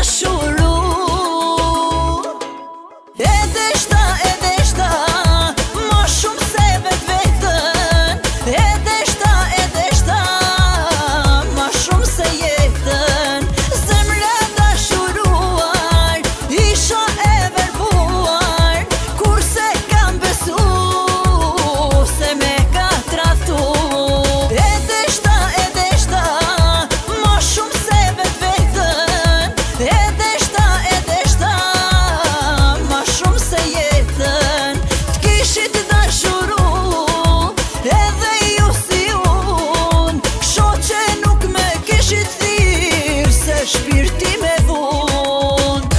dashuru. Edhe shta, ma shumë se vetën. Edhe shta, ma shumë se jetën. Zemra dashuruar, isha e verbuar, kurse kam besu se me ka traftu. Edhe shta, ma shumë se vetën. Edhe shta, ma shumë se jetën. T'kishit dashuru, edhe ju si unë, shoqe nuk me kishit thirë, se shpirti me vunë.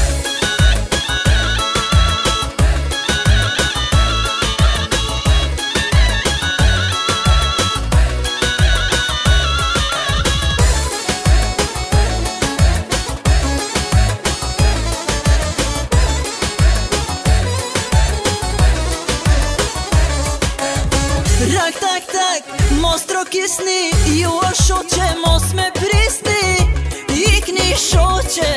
Rak tak tak, mos trokisni, ju o shoqe mos me prisni. Ikni shoqe